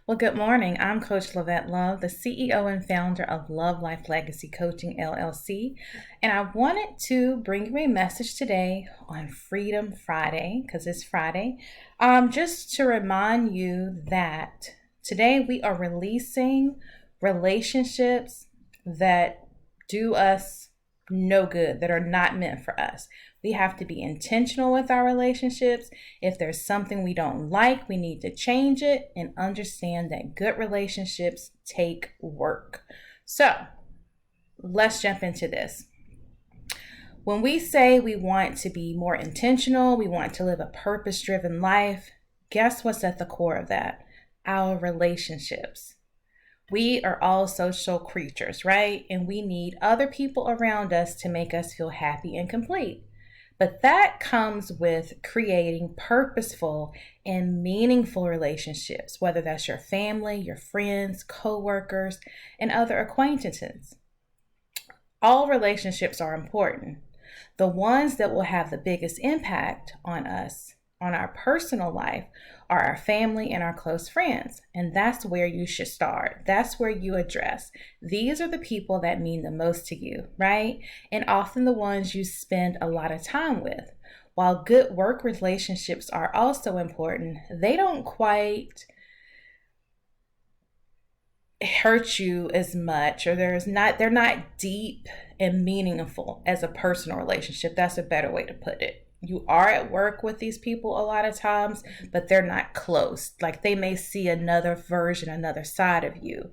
Well, good morning. I'm Coach Lavette Love, the CEO and founder of Love Life Legacy Coaching LLC. And I wanted to bring you a message today on Freedom Friday, because it's Friday, just to remind you that today we are releasing relationships that do us no good, that are not meant for us. We have to be intentional with our relationships. If there's something we don't like, we need to change it and understand that good relationships take work. So let's jump into this. When we say we want to be more intentional, we want to live a purpose-driven life, guess what's at the core of that? Our relationships. We are all social creatures, right? And we need other people around us to make us feel happy and complete. But that comes with creating purposeful and meaningful relationships, whether that's your family, your friends, coworkers, and other acquaintances. All relationships are important. The ones that will have the biggest impact on us, on our personal life, are our family and our close friends. And that's where you should start. That's where you address. These are the people that mean the most to you, right? And often the ones you spend a lot of time with. While good work relationships are also important, they don't quite hurt you as much, or they're not deep and meaningful as a personal relationship. That's a better way to put it. You are at work with these people a lot of times, but they're not close. Like, they may see another version, another side of you.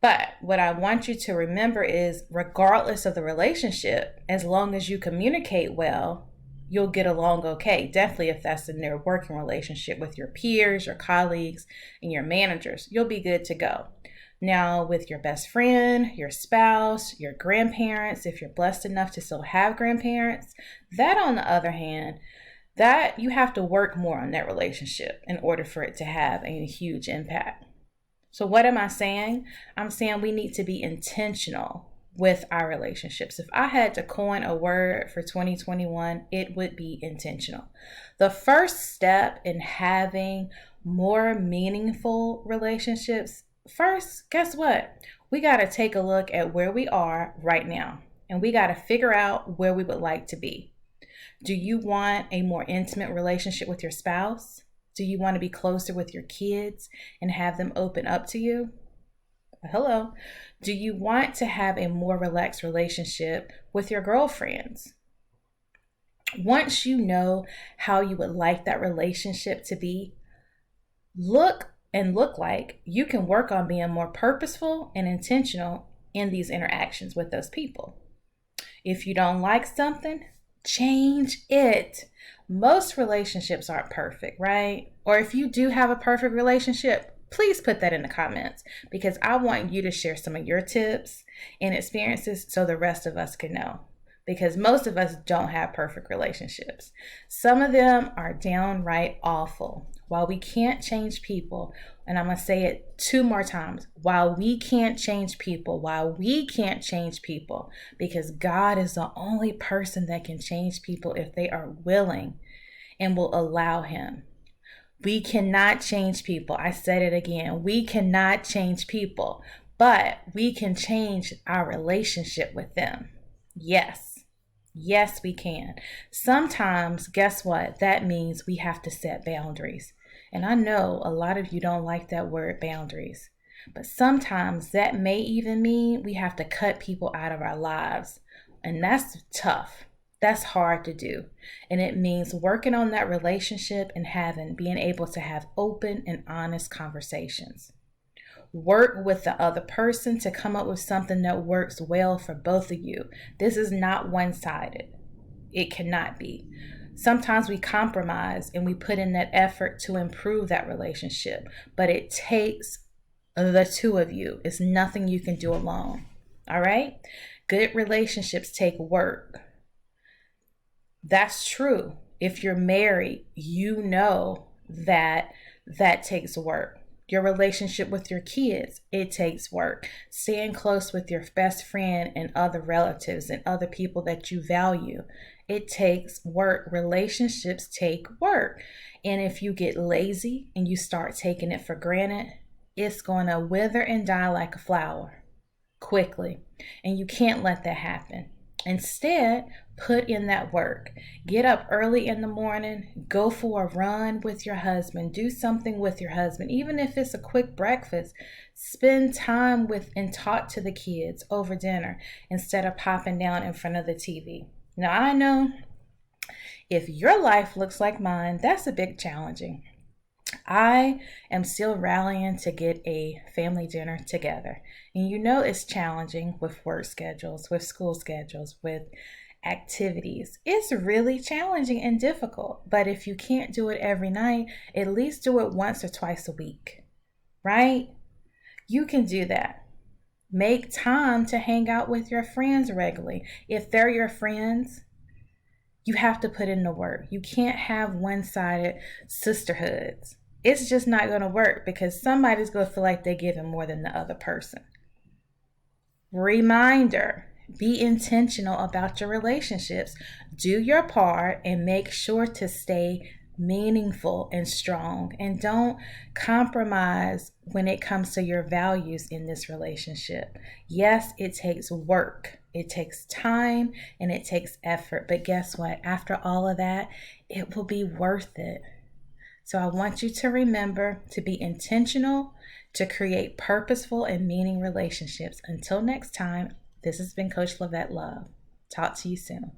But what I want you to remember is, regardless of the relationship, as long as you communicate well, you'll get along okay. Definitely if that's in their working relationship with your peers, your colleagues, and your managers, you'll be good to go. Now, with your best friend, your spouse, your grandparents, if you're blessed enough to still have grandparents, that, on the other hand, that you have to work more on that relationship in order for it to have a huge impact. So what am I saying? I'm saying we need to be intentional with our relationships. If I had to coin a word for 2021, it would be intentional. The first step in having more meaningful relationships, first, guess what? We got to take a look at where we are right now, and we got to figure out where we would like to be. Do you want a more intimate relationship with your spouse? Do you want to be closer with your kids and have them open up to you? Hello. Do you want to have a more relaxed relationship with your girlfriends? Once you know how you would like that relationship to be, look like, you can work on being more purposeful and intentional in these interactions with those people. If you don't like something, change it. Most relationships aren't perfect, right? Or if you do have a perfect relationship, please put that in the comments, because I want you to share some of your tips and experiences so the rest of us can know. Because most of us don't have perfect relationships. Some of them are downright awful. While we can't change people, and I'm going to say it 2 more times, while we can't change people, because God is the only person that can change people if they are willing and will allow Him. We cannot change people. I said it again. We cannot change people, but we can change our relationship with them. Yes. Yes, we can. Sometimes, guess what? That means we have to set boundaries. And I know a lot of you don't like that word, boundaries. But sometimes that may even mean we have to cut people out of our lives. And that's tough. That's hard to do. And it means working on that relationship and being able to have open and honest conversations. Work with the other person to come up with something that works well for both of you. This is not one-sided. It cannot be. Sometimes we compromise and we put in that effort to improve that relationship, but it takes the two of you. It's nothing you can do alone. All right? Good relationships take work. That's true. If you're married, you know that takes work. Your relationship with your kids, it takes work. Staying close with your best friend and other relatives and other people that you value, It takes work. Relationships take work. And if you get lazy and you start taking it for granted, it's going to wither and die like a flower quickly. And you can't let that happen. Instead, put in that work. Get up early in the morning, go for a run with your husband, do something with your husband, even if it's a quick breakfast. Spend time with and talk to the kids over dinner instead of popping down in front of the TV. Now, I know if your life looks like mine, that's a bit challenging. I am still rallying to get a family dinner together. And you know it's challenging with work schedules, with school schedules, with activities. It's really challenging and difficult. But if you can't do it every night, at least do it once or twice a week, right? You can do that. Make time to hang out with your friends regularly. If they're your friends, you have to put in the work. You can't have one-sided sisterhoods. It's just not going to work because somebody's going to feel like they're giving more than the other person. Reminder, be intentional about your relationships. Do your part and make sure to stay meaningful and strong. And don't compromise when it comes to your values in this relationship. Yes, it takes work. It takes time and it takes effort. But guess what? After all of that, it will be worth it. So I want you to remember to be intentional, to create purposeful and meaning relationships. Until next time, this has been Coach Lavette Love. Talk to you soon.